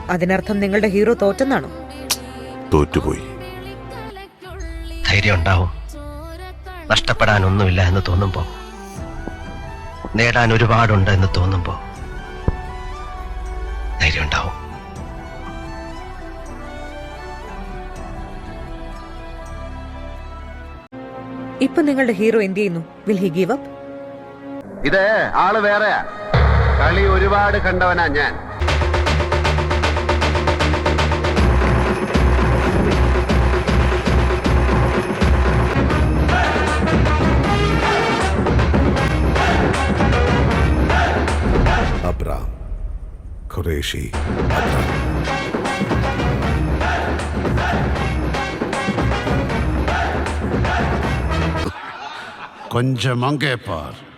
അതിനർത്ഥം നിങ്ങളുടെ ഹീറോ തോറ്റെന്നാണോ? തോറ്റുപോയി. ധൈര്യം ഉണ്ടാവും. നഷ്ടപ്പെടാനൊന്നുമില്ല എന്ന് തോന്നുമ്പോ, നേടാൻ ഒരുപാടുണ്ട് എന്ന് തോന്നുമ്പോ ധൈര്യം ഉണ്ടാവും. ഇപ്പൊ നിങ്ങളുടെ ഹീറോ എന്ത് ചെയ്യുന്നു? Will he give up? ഇത് ആള് വേറെയാ. കളി ഒരുപാട് കണ്ടവനാ ഞാൻ. അബ്രാം ഖുറേഷി. അബ്രാം. கொஞ்சம் அங்கே பார்.